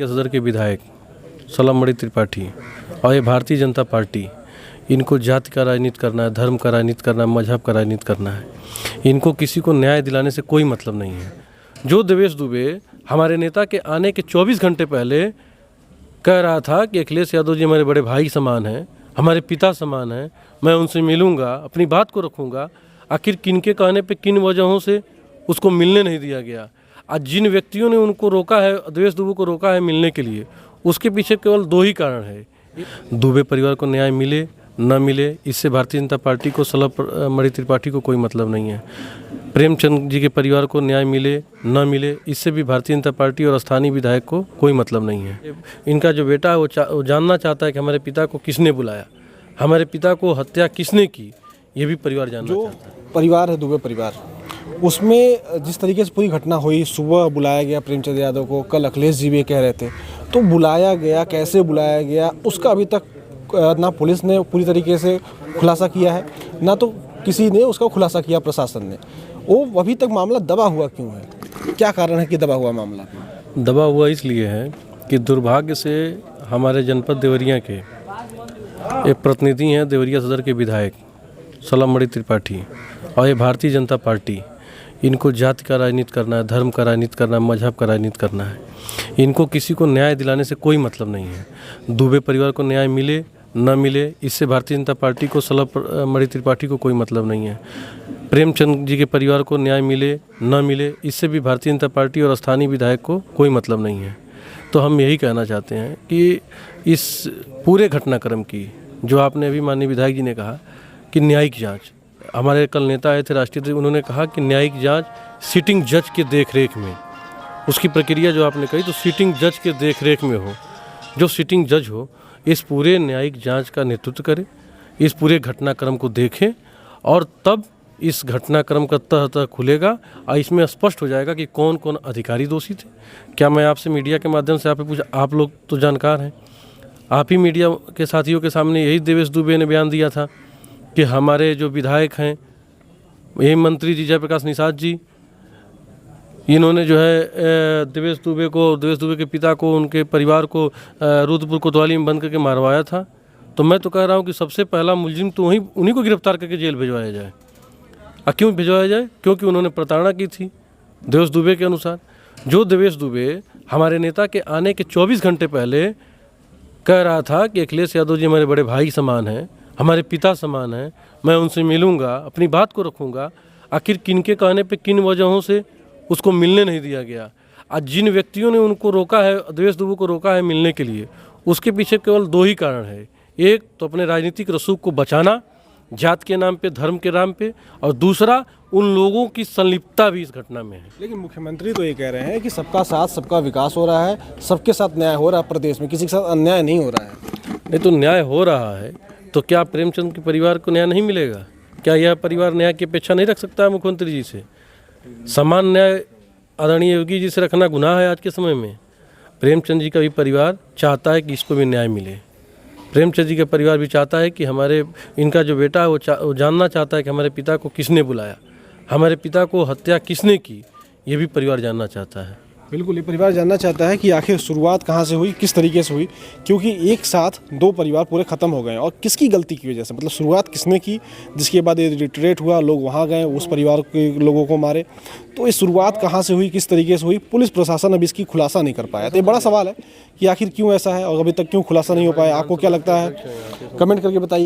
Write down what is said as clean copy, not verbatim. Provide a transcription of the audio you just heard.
सदर के विधायक सलामबड़ी त्रिपाठी और ये भारतीय जनता पार्टी, इनको जाति का राजनीति करना है, धर्म का राजनीति करना है, मजहब का राजनीति करना है। इनको किसी को न्याय दिलाने से कोई मतलब नहीं है। जो देवेश दुबे हमारे नेता के आने के 24 घंटे पहले कह रहा था कि अखिलेश यादव जी हमारे बड़े भाई समान हैं, हमारे पिता समान हैं, मैं उनसे मिलूंगा, अपनी बात को रखूंगा। आखिर किनके कहने पे, किन वजहों से उसको मिलने नहीं दिया गया? आज जिन व्यक्तियों ने उनको रोका है, देवेश दुबे को रोका है मिलने के लिए, उसके पीछे केवल दो ही कारण है। दुबे परिवार को न्याय मिले न मिले, इससे भारतीय जनता पार्टी को, सलामबड़ी त्रिपाठी को कोई मतलब नहीं है। प्रेमचंद जी के परिवार को न्याय मिले न मिले, इससे भी भारतीय जनता पार्टी और स्थानीय विधायक को कोई मतलब नहीं है। इनका जो बेटा है वो जानना चाहता है कि हमारे पिता को किसने बुलाया, हमारे पिता को हत्या किसने की, ये भी परिवार जानना चाहता है। परिवार है दुबे परिवार, उसमें जिस तरीके से पूरी घटना हुई, सुबह बुलाया गया प्रेमचंद यादव को, कल अखिलेश जी भी कह रहे थे, तो बुलाया गया, कैसे बुलाया गया, उसका अभी तक ना पुलिस ने पूरी तरीके से खुलासा किया है, ना तो किसी ने उसका खुलासा किया प्रशासन ने। वो अभी तक मामला दबा हुआ क्यों है? क्या कारण है कि दबा हुआ मामला? दबा हुआ इसलिए है कि दुर्भाग्य से हमारे जनपद देवरिया के एक प्रतिनिधि हैं, देवरिया सदर के विधायक सलामबड़ी त्रिपाठी और ये भारतीय जनता पार्टी, इनको जाति का राजनीति करना है, धर्म का राजनीति करना है, मजहब का राजनीति करना है। इनको किसी को न्याय दिलाने से कोई मतलब नहीं है। दुबे परिवार को न्याय मिले न मिले, इससे भारतीय जनता पार्टी को, सलामबड़ी त्रिपाठी को कोई मतलब नहीं है। प्रेमचंद जी के परिवार को न्याय मिले न मिले, इससे भी भारतीय जनता पार्टी और स्थानीय विधायक को कोई मतलब नहीं है। तो हम यही कहना चाहते हैं कि इस पूरे घटनाक्रम की, जो आपने अभी माननीय विधायक जी ने कहा कि न्यायिक जाँच, हमारे कल नेता आए थे राष्ट्रीय, उन्होंने कहा कि न्यायिक जांच सिटिंग जज के देखरेख में, उसकी प्रक्रिया जो आपने कही तो सिटिंग जज के देखरेख में हो। जो सिटिंग जज हो इस पूरे न्यायिक जांच का नेतृत्व करे, इस पूरे घटनाक्रम को देखें और तब इस घटनाक्रम का तह तह खुलेगा और इसमें स्पष्ट हो जाएगा कि कौन कौन अधिकारी दोषी थे। क्या मैं आपसे मीडिया के माध्यम से आपसे पूछा, आप लोग तो जानकार हैं, आप ही मीडिया के साथियों के सामने यही देवेश दुबे ने बयान दिया था कि हमारे जो विधायक हैं, यही मंत्री जी जयप्रकाश निषाद जी, इन्होंने जो है देवेश दुबे के पिता को, उनके परिवार को रुद्रपुर कोतवाली में बंद करके मारवाया था। तो मैं तो कह रहा हूँ कि सबसे पहला मुलजिम तो उन्हीं को गिरफ्तार करके जेल भिजवाया जाए। क्यों भिजवाया जाए? क्योंकि उन्होंने प्रताड़ना की थी देवेश दुबे के अनुसार। जो देवेश दुबे हमारे नेता के आने के 24 घंटे पहले कह रहा था कि अखिलेश यादव जी हमारे बड़े भाई समान हैं, हमारे पिता समान हैं, मैं उनसे मिलूंगा, अपनी बात को रखूंगा। आखिर किनके कहने पे, किन वजहों से उसको मिलने नहीं दिया गया? आज जिन व्यक्तियों ने उनको रोका है, देवेश दुबे को रोका है मिलने के लिए, उसके पीछे केवल दो ही कारण है। एक तो अपने राजनीतिक रसूख को बचाना जात के नाम पे, धर्म के नाम पे, और दूसरा उन लोगों की संलिप्तता भी इस घटना में है। लेकिन मुख्यमंत्री तो ये कह रहे हैं कि सबका साथ सबका विकास हो रहा है, सबके साथ न्याय हो रहा है, प्रदेश में किसी के साथ अन्याय नहीं हो रहा है। नहीं तो न्याय हो रहा है तो क्या प्रेमचंद के परिवार को न्याय नहीं मिलेगा? क्या यह परिवार न्याय की अपेक्षा नहीं रख सकता है मुख्यमंत्री जी से? समान न्याय आदरणीय योगी जी से रखना गुनाह है आज के समय में। प्रेमचंद जी का भी परिवार चाहता है कि इसको भी न्याय मिले। प्रेमचंद जी का परिवार भी चाहता है कि इनका जो बेटा है वो जानना चाहता है कि हमारे पिता को किसने बुलाया, हमारे पिता को हत्या किसने की, ये भी परिवार जानना चाहता है। बिल्कुल, ये परिवार जानना चाहता है कि आखिर शुरुआत कहाँ से हुई, किस तरीके से हुई, क्योंकि एक साथ दो परिवार पूरे ख़त्म हो गए और किसकी गलती की वजह से, मतलब शुरुआत किसने की, जिसके बाद ये रिट्रेट हुआ, लोग वहाँ गए, उस परिवार के लोगों को मारे। तो ये शुरुआत कहाँ से हुई, किस तरीके से हुई, पुलिस प्रशासन अभी इसकी खुलासा नहीं कर पाया। तो ये बड़ा सवाल है कि आखिर क्यों ऐसा है और अभी तक क्यों खुलासा नहीं हो पाया। आपको क्या लगता है? कमेंट करके बताइए।